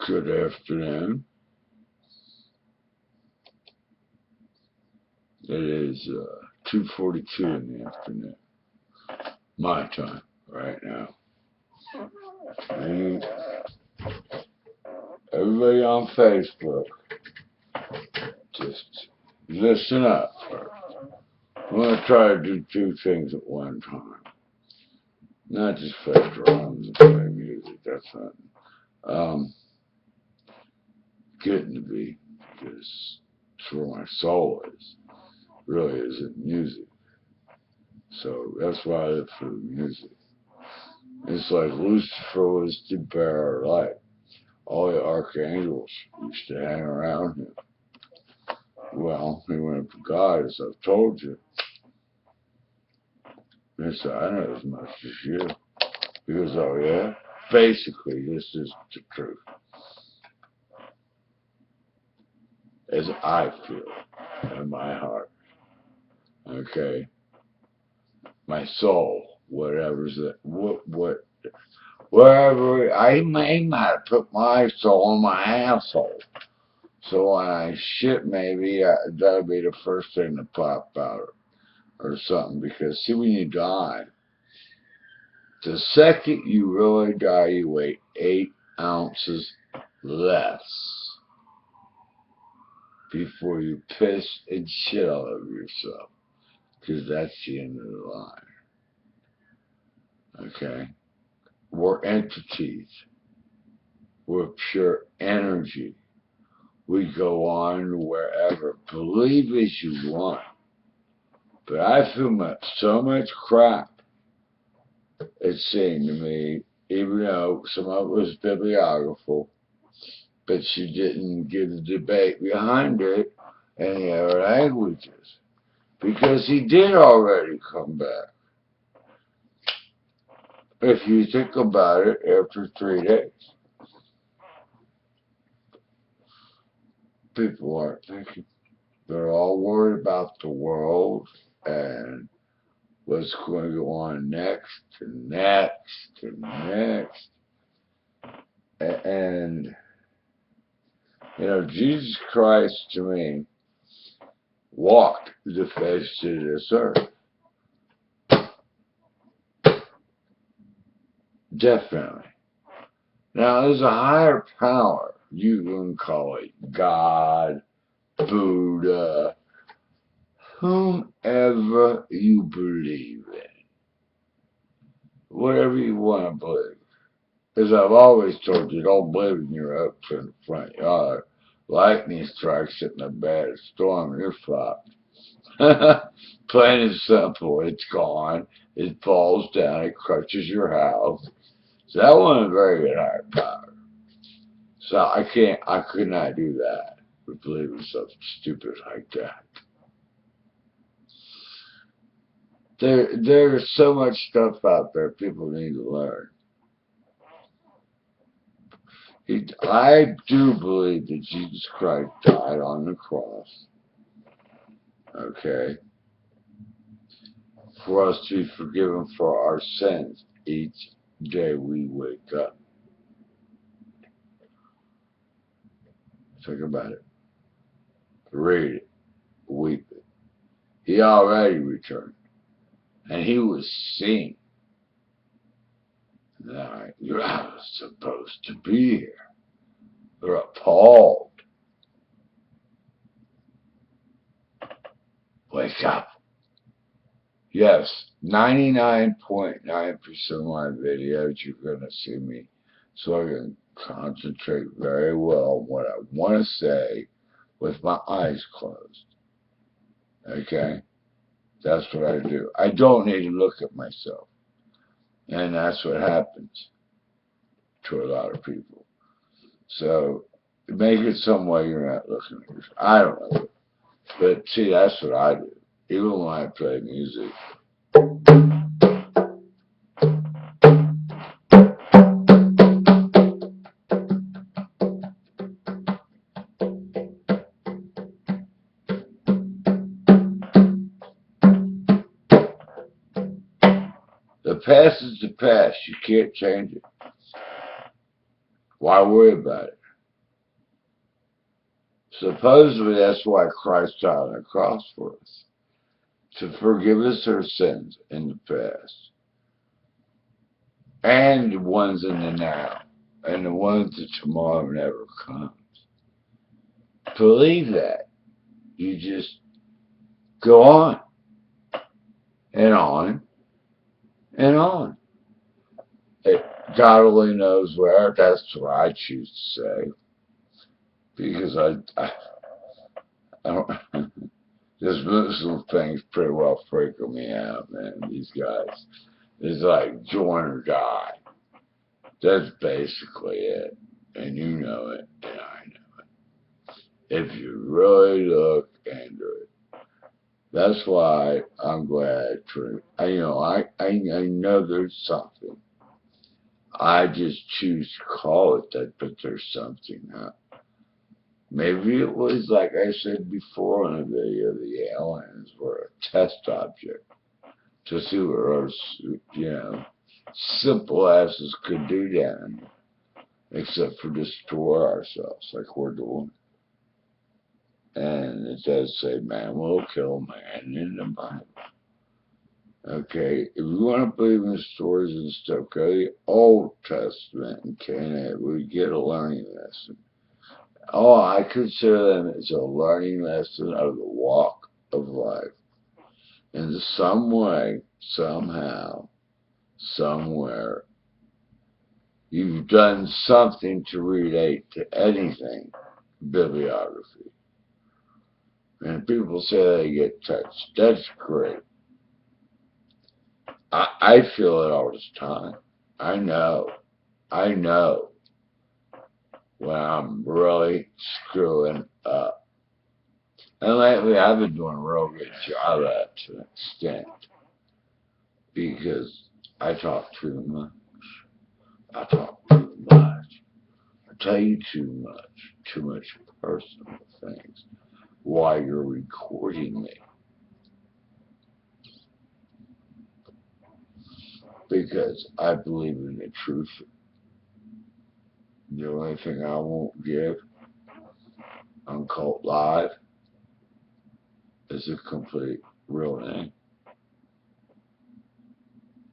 Good afternoon. It is 2:42 in the afternoon, my time right now. And everybody on Facebook, just listen up. I'm going to try to do two things at one time. Not just fast around and play music, that's not. Getting to be, because it's where my soul is, really isn't music. So that's why I live for the music. It's like Lucifer was the bearer of light. All the archangels used to hang around him. Well, he went up to God, as I've told you. He said, I know as much as you. He goes, oh yeah? Basically, this is the truth. As I feel in my heart. Okay? My soul, whatever's that, wherever, I might have put my soul in my asshole. So when I shit, maybe that'll be the first thing to pop out or something. Because see, when you die, the second you really die, you weigh 8 ounces less before you piss and shit all over yourself. Because that's the end of the line. Okay? We're entities. We're pure energy. We go on wherever. Believe as you want. But I feel so much crap, it seemed to me, even though some of it was bibliographical, but she didn't give the debate behind it in the other languages. Because he did already come back. If you think about it, after 3 days. People aren't thinking. They're all worried about the world and what's going to go on next and next and next. And, you know, Jesus Christ, to me, walked the face of this earth. Definitely. Now, there's a higher power. You can call it God, Buddha, whomever you believe in. Whatever you want to believe. As I've always told you, don't believe in your oaks in the front yard. Lightning strikes it in a bad storm, you're fucked. Plain and simple, it's gone. It falls down, it crushes your house. So that wasn't a very good higher power. So I could not do that. But believe in something stupid like that. There's so much stuff out there people need to learn. I do believe that Jesus Christ died on the cross. Okay? For us to be forgiven for our sins each day we wake up. Think about it. Read it. Weep it. He already returned. And he was seen. Now, you're not supposed to be here. They're appalled. Wake up. Yes, 99.9% of my videos you're going to see me. So I can concentrate very well on what I want to say with my eyes closed. Okay? That's what I do. I don't need to look at myself. And that's what happens to a lot of people. So make it some way you're not looking at yourself. I don't know. But see, that's what I do. Even when I play music. The past is the past. You can't change it. Why worry about it? Supposedly that's why Christ died on the cross for us, to forgive us our sins in the past, and the ones in the now, and the ones that tomorrow never comes. Believe that. You just go on, and on, and on. God only knows where. That's what I choose to say. Because I don't, this Muslim thing's pretty well freaking me out, man. These guys. It's like join or die. That's basically it. And you know it, and I know it. If you really look into it. That's why I'm glad I know there's something. I just choose to call it that, but there's something now. Maybe it was, like I said before in the video, the aliens were a test object to see what Earth's, simple asses could do down here, except for destroy ourselves like we're doing. And it does say man will kill man in the Bible. Okay, if you want to believe in stories and stuff, go to the Old Testament and Canaan, we get a learning lesson. Oh, I consider them as a learning lesson of the walk of life. In some way, somehow, somewhere, you've done something to relate to anything, bibliography. And people say they get touched. That's great. I feel it all this time. I know when I'm really screwing up. And lately I've been doing a real good job at it to an extent. Because I talk too much. I talk too much. I tell you too much personal things while you're recording me. Because I believe in the truth. The only thing I won't give on Cult Live is a complete real name.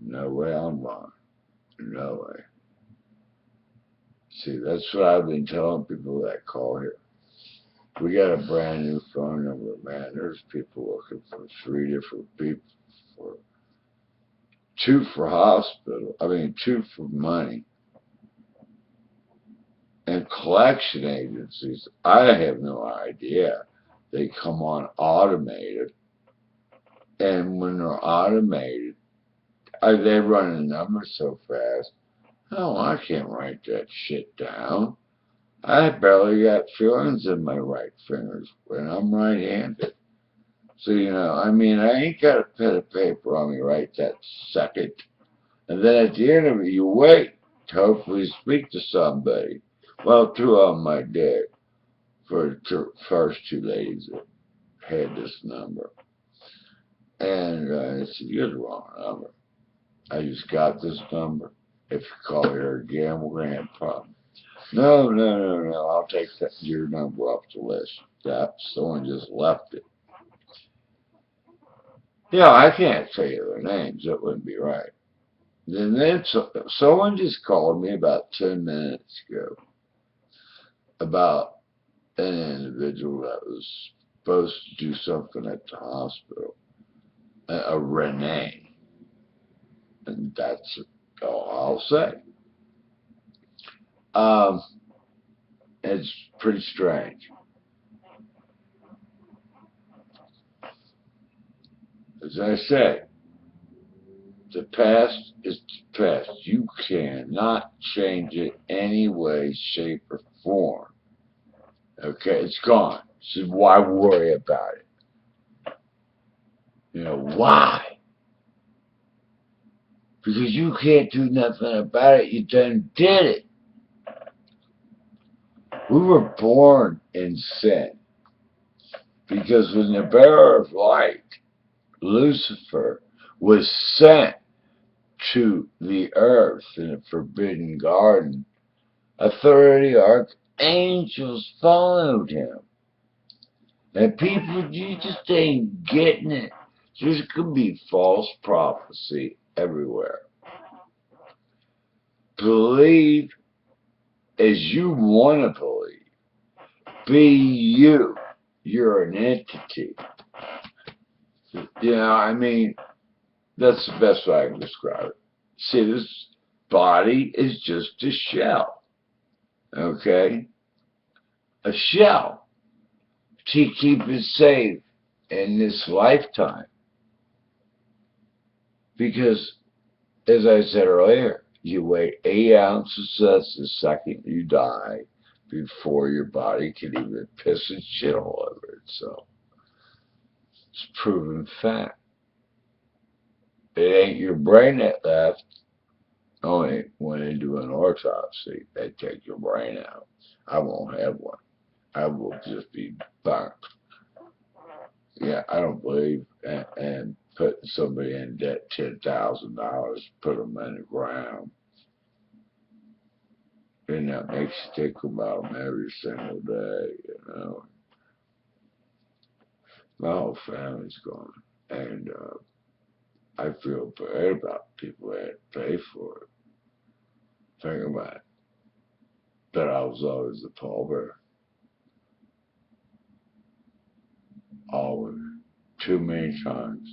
No way I'm lying. No way. See, that's what I've been telling people that call here. We got a brand new phone number, man. There's people looking for 3 different people. For 2 for hospital. 2 for money. And collection agencies, I have no idea. They come on automated. And when they're automated, they run the numbers so fast. Oh, I can't write that shit down. I barely got feelings in my right fingers when I'm right-handed. So, I ain't got a pen and paper on me right that second. And then at the end of it, you wait to hopefully speak to somebody. Well, 2 of them I did for the first 2 ladies that had this number. And I said, you're the wrong number. I just got this number. If you call here again, we're going to have a problem. No. I'll take your number off the list. Someone just left it. I can't tell you their names. That wouldn't be right. Then someone just called me about 10 minutes ago about an individual that was supposed to do something at the hospital. A Renee. And that's all I'll say. It's pretty strange. As I say, the past is the past. You cannot change it any way, shape, or form. Okay, it's gone. So why worry about it? Why? Because you can't do nothing about it. You done did it. We were born in sin. Because when the bearer of light, Lucifer, was sent to the earth in the forbidden garden, a third of the archangels followed him. And people, you just ain't getting it. There's going to be false prophecy everywhere. Believe as you want to believe. Be you. You're an entity. You know, I mean, that's the best way I can describe it. See, this body is just a shell. Okay? A shell to keep it safe in this lifetime. Because, as I said earlier, you weigh 8 ounces, that's the second you die before your body can even piss and shit all over itself. It's proven fact. It ain't your brain that left. Only when they do an autopsy, they take your brain out. I won't have one. I will just be bunked. Yeah, I don't believe and putting somebody in debt $10,000, put them in the ground, and that makes you think about them every single day. You know, my whole family's gone, and I feel bad about people that had to pay for it. Think about it. But I was always the pallbearer. Always. Too many times.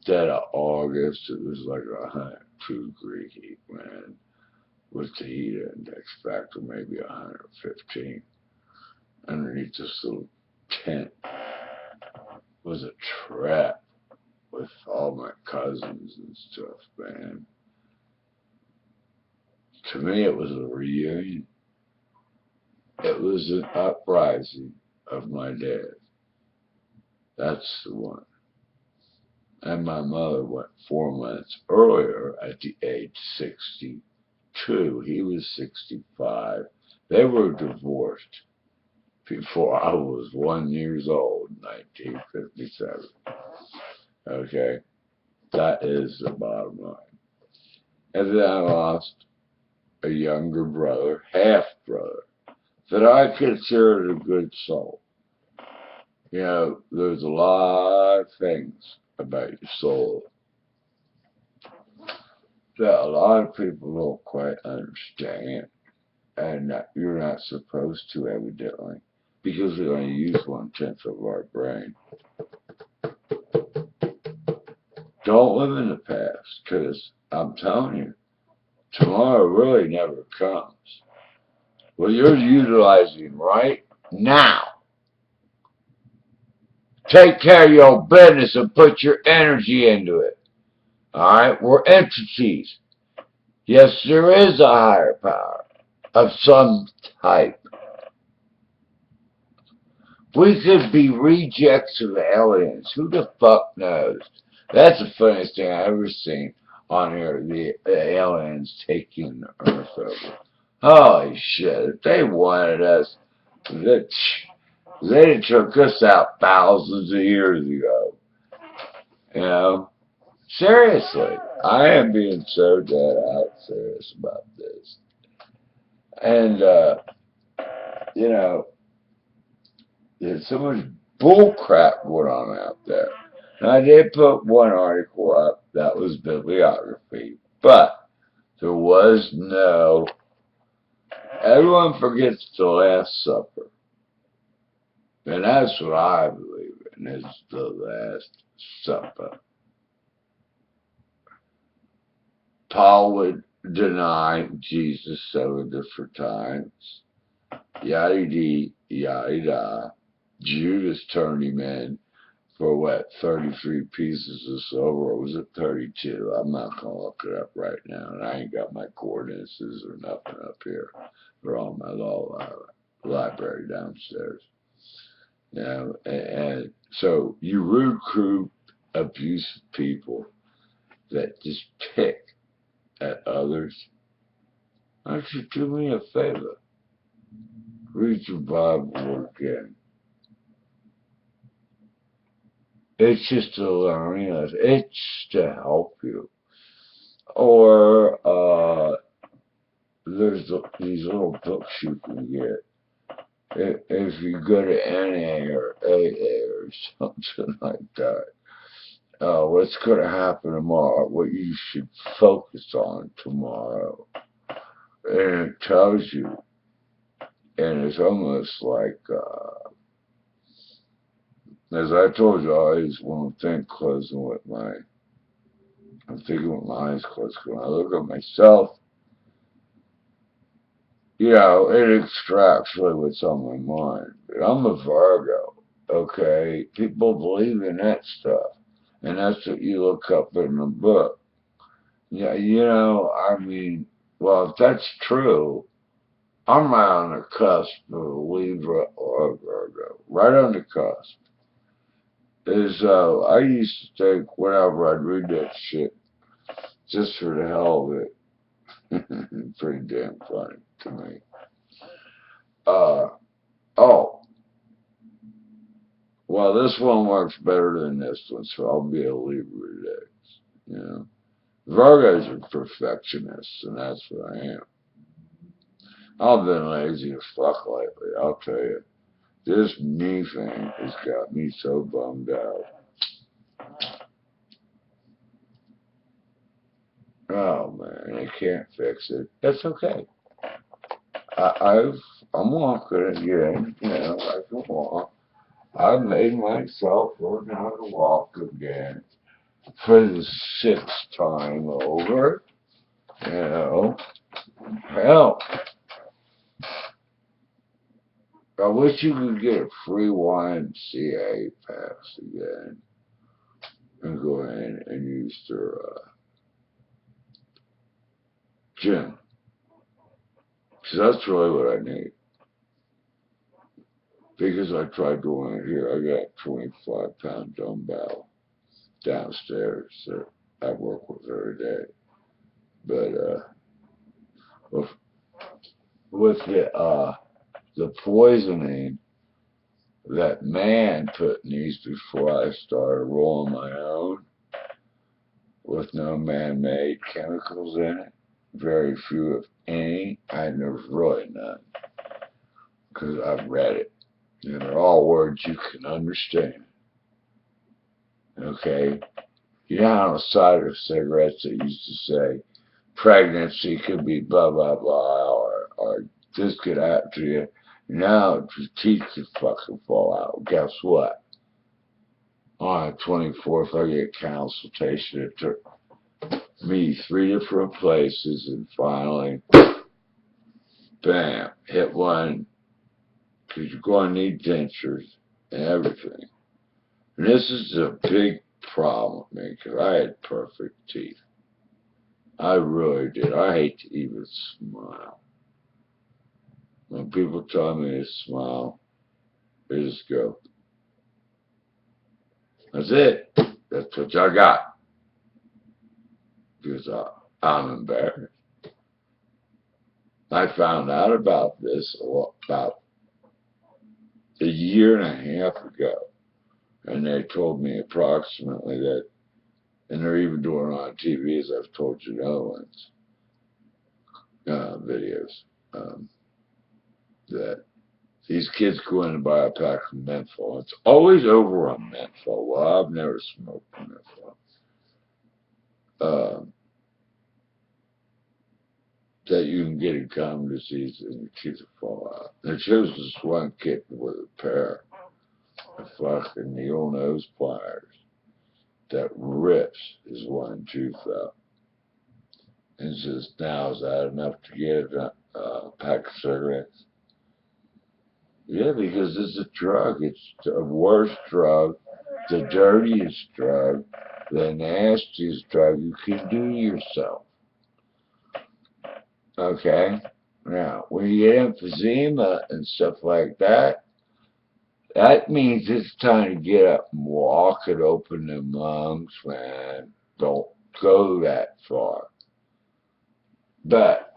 Dead of August, it was like 102-degree heat, man. With the heat index factor, maybe 115. Underneath this little tent was a trap with all my cousins and stuff, man. To me, it was a reunion. It was an uprising of my dad. That's the one. And my mother went 4 months earlier at the age 62. He was 65. They were divorced before I was 1 year old in 1957. Okay? That is the bottom line. And then I lost a younger brother, half brother, that I considered a good soul. You know, there's a lot of things about your soul that a lot of people don't quite understand, and you're not supposed to, evidently, because we only use 1/10 of our brain. Don't live in the past, because I'm telling you, tomorrow really never comes. Well, you're utilizing right now. Take care of your business and put your energy into it. All right? We're entities. Yes, there is a higher power of some type. We could be rejects of aliens. Who the fuck knows? That's the funniest thing I've ever seen on here. The aliens taking the Earth over. Holy shit. If they wanted us, they took us out thousands of years ago. You know? Seriously. I am being so dead out serious about this. And, you know, there's so much bullcrap going on out there. And I did put one article up that was bibliography, but there was no. Everyone forgets the Last Supper, and that's what I believe in, is the Last Supper. Paul would deny Jesus 7 different times. Yada yada. Judas turned him in for what, 33 pieces of silver, or was it 32? I'm not going to look it up right now, and I ain't got my coordinates or nothing up here. They're on my law library downstairs. You know, and so you recruit abusive people that just pick at others. Why don't you do me a favor? Read your Bible again. It's just to learn, you know, it's to help you. Or there's these little books you can get. if you go to NA or AA or something like that, what's going to happen tomorrow, what you should focus on tomorrow. And it tells you, and it's almost like, as I told you, I always want to think closing with I'm thinking with my eyes closed. When I look at myself, it extracts really what's on my mind. But I'm a Virgo, okay? People believe in that stuff. And that's what you look up in the book. Yeah, I mean, well, if that's true, I'm right on the cusp of Libra or Virgo. Right on the cusp. I used to think whenever I'd read that shit, just for the hell of it, pretty damn funny to me. Uh, oh, well, this one works better than this one, so I'll be a Libra today. You know, Virgos are perfectionists, and that's what I am. I've been lazy as fuck lately, I'll tell you. This knee thing has got me so bummed out. Oh man, I can't fix it. That's okay. I'm walking again. I can walk. I've made myself learn how to walk again for the sixth time over. Hell, I wish you could get a free YMCA pass again and go in and use their gym. Because that's really what I need. Because I tried doing it here. I got a 25-pound dumbbell downstairs that I work with every day. But with the poisoning that man put in these before I started rolling my own, with no man-made chemicals in it, very few if any, and there's really none, because I've read it, and they're all words you can understand. Okay? You know how on the side of cigarettes they used to say, pregnancy could be blah, blah, blah, or this could happen to you. Now, your teeth could fucking fall out. Guess what? On the 24th, I get consultation. It took me 3 different places, and finally, bam, hit one, because you're going to need dentures and everything. And this is a big problem with me, because I had perfect teeth. I really did. I hate to even smile. When people tell me to smile, I just go, that's it. That's what y'all got. Because I'm embarrassed. I found out about this about a year and a half ago. And they told me approximately that, and they're even doing it on TV, as I've told you, other ones, videos, that these kids go in and buy a pack of menthol. It's always over on menthol. Well, I've never smoked menthol. That you can get a gum disease and your teeth will fall out. And it shows this one kid with a pair of fucking needle nose pliers that rips his one tooth out. And says, now is that enough to get a pack of cigarettes? Yeah, because it's a drug. It's the worst drug, the dirtiest drug, the nastiest drug you can do yourself. Okay? Now, when you get emphysema and stuff like that, that means it's time to get up and walk and open them lungs, man. Don't go that far. But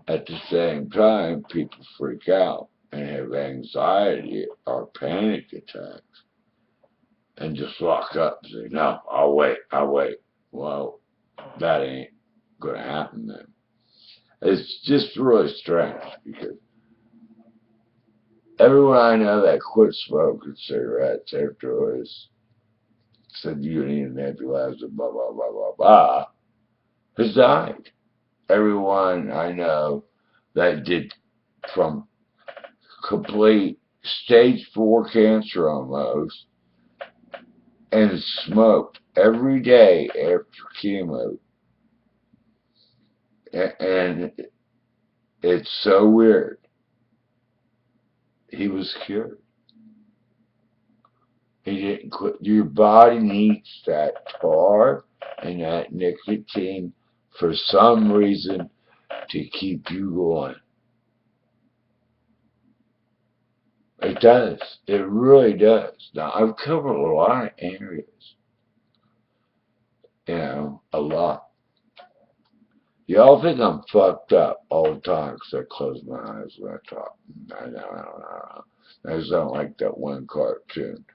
at the same time, people freak out and have anxiety or panic attacks and just lock up and say, no, I'll wait. Well, that ain't going to happen then. It's just really strange because Everyone I know that quit smoking cigarettes afterwards said you need an nebulizer, blah, blah, blah, blah, blah, has died. Everyone I know that did from complete stage 4 cancer almost and smoked every day after chemo. And it's so weird. He was cured. He didn't quit. Your body needs that tar and that nicotine for some reason to keep you going. It does. It really does. Now, I've covered a lot of areas. A lot. Y'all think I'm fucked up all the time because I close my eyes when I talk. I know. I sound like that one cartoon.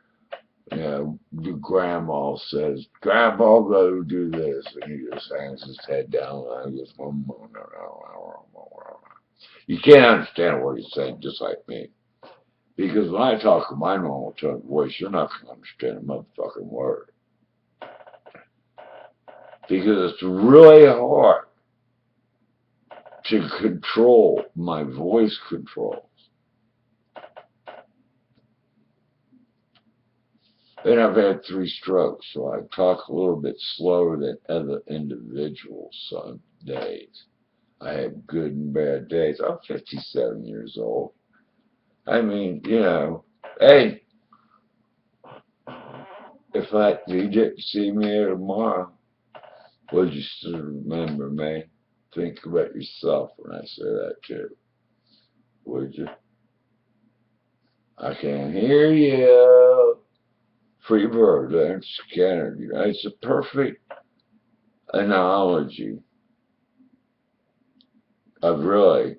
The grandma says, Grandpa, go do this. And he just hangs his head down and goes, you can't understand what he's saying, just like me. Because when I talk in my normal tone voice, you're not going to understand a motherfucking word. Because it's really hard to control my voice controls. And I've had 3 strokes, so I talk a little bit slower than other individuals some days. I have good and bad days. I'm 57 years old. I mean, hey, if you didn't see me here tomorrow, would you still remember me? Think about yourself when I say that too. Would you? I can't hear you. Free bird, Leonard Skinner. It's a perfect analogy of really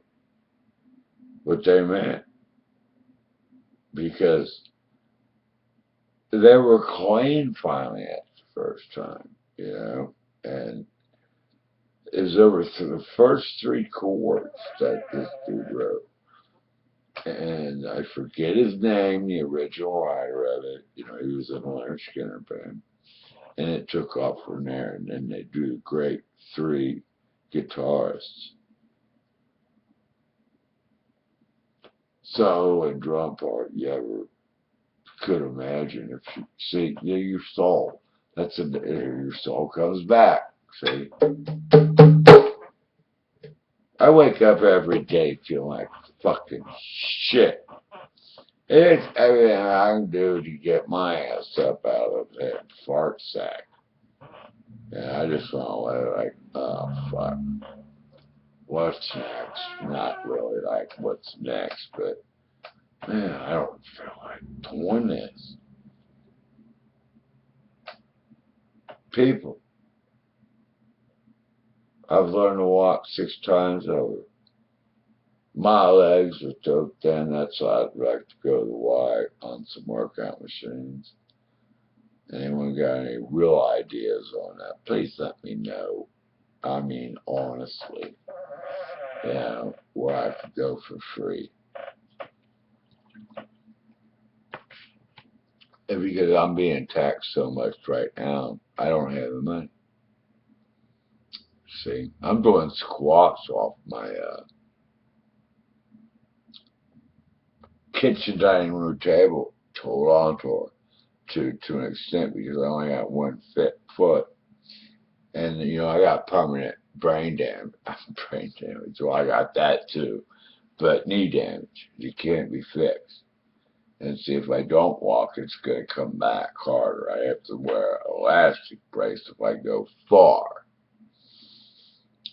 what they meant. Because they were clean finally at the first time, and it was over the first 3 chords that this dude wrote. And I forget his name, the original writer of it. He was in a Leonard Skinner band. And it took off from there. And then they drew the great 3 guitarists. Solo and drum part you ever could imagine. If you see, your soul. Your soul comes back. See? I wake up every day feeling like fucking shit. It's everything I can do to get my ass up out of that fart sack. And I just want to like, oh fuck. What's next? Not really like what's next, but man, I don't feel like doing this. People, I've learned to walk 6 times over. My legs are so thin, that's why I'd like to go to the Y on some workout machines. Anyone got any real ideas on that? Please let me know. I mean, honestly, where I could go for free. And because I'm being taxed so much right now, I don't have the money. See, I'm doing squats off my kitchen dining room table to hold on to an extent because I only got 1 foot. And, I got permanent brain damage. So I got that too. But knee damage, it can't be fixed. And see, if I don't walk, it's going to come back harder. I have to wear an elastic brace if I go far.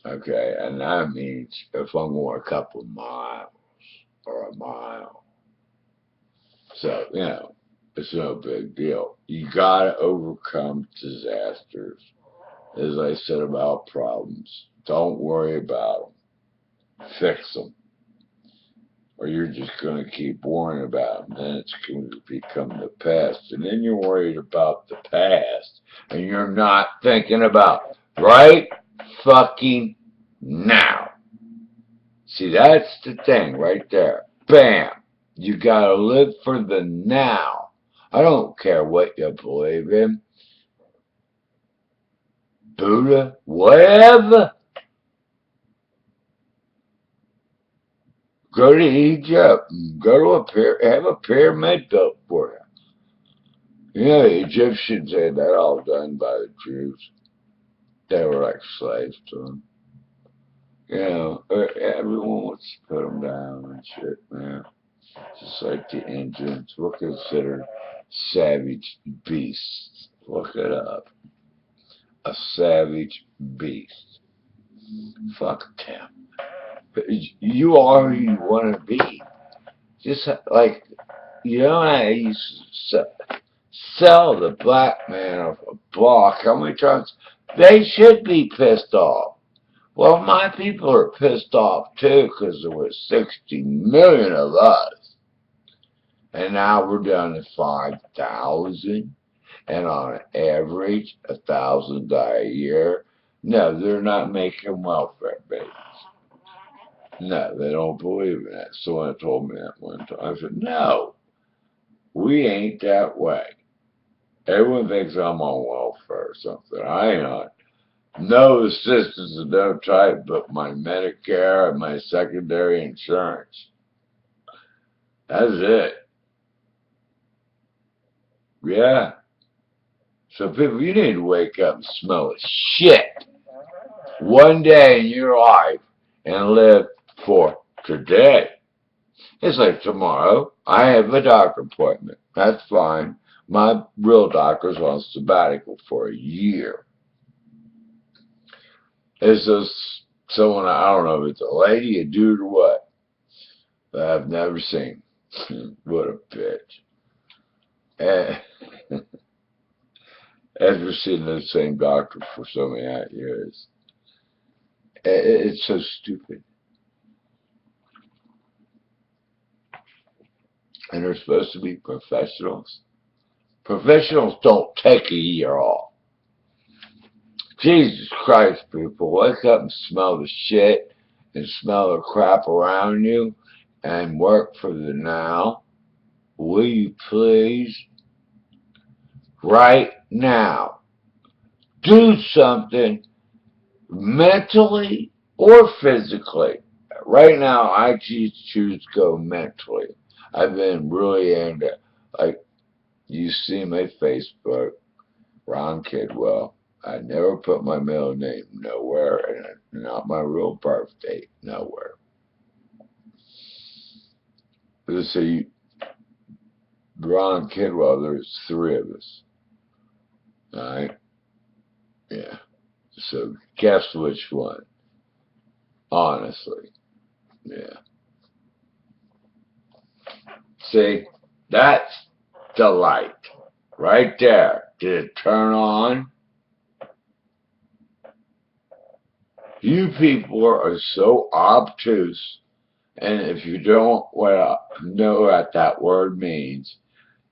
Okay, and that means if I'm going a couple of miles or a mile. So, it's no big deal. You got to overcome disasters. As I said about problems, don't worry about them. Fix them. Or you're just going to keep worrying about them. Then it's going to become the past. And then you're worried about the past. And you're not thinking about right fucking now. See, that's the thing right there. Bam. You gotta live for the now. I don't care what you believe in. Buddha, whatever. Go to Egypt. Go to have a pyramid built for you. You know, the Egyptians had that all done by the Jews. They were like slaves to them. You know, everyone wants to put them down and shit, man. Just like the Indians, we're considered savage beasts. Look it up. A savage beast. Fuck them. You are who you want to be. Just like, you know, I used to sell the black man off a block. How many times? They should be pissed off. Well, my people are pissed off too because there were 60 million of us. And now we're down to 5,000. And on average, 1,000 die a year. No, they're not making welfare babies. No, they don't believe in that. Someone told me that one time. I said, no, we ain't that way. Everyone thinks I'm on welfare or something. I ain't on. No assistance of no type but my Medicare and my secondary insurance. That's it. Yeah. So people, you need to wake up and smell the shit one day in your life and live for today. It's like tomorrow, I have a doctor appointment. That's fine. My real doctor's on sabbatical for a year. It's just someone, I don't know if it's a lady, a dude, or what, that I've never seen. What a bitch. And after seeing the same doctor for so many years, it's so stupid. And they're supposed to be professionals. Professionals don't take a year off. Jesus Christ, people, wake up and smell the shit and smell the crap around you and work for the now. Will you please? Right now. Do something mentally or physically. Right now, I choose to go mentally. I've been really into, like, you see my Facebook, Ron Kidwell. I never put my middle name nowhere, and not my real birth date nowhere. Let's see, Ron Kidwell, there's 3 of us. Alright? Yeah. So guess which one? Honestly. Yeah. See, that's the light. Right there. Did it turn on? You people are so obtuse, and if you don't know what that word means,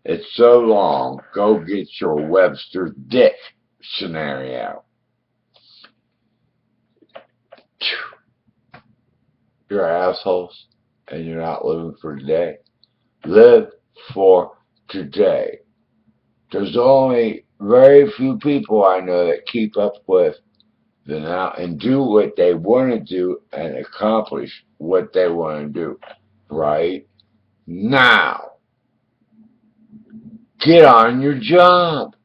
it's so long, go get your Webster's dictionary out. You're assholes, and you're not living for today. Live for today. There's only very few people I know that keep up with the now and do what they want to do and accomplish what they want to do right now. Get on your job.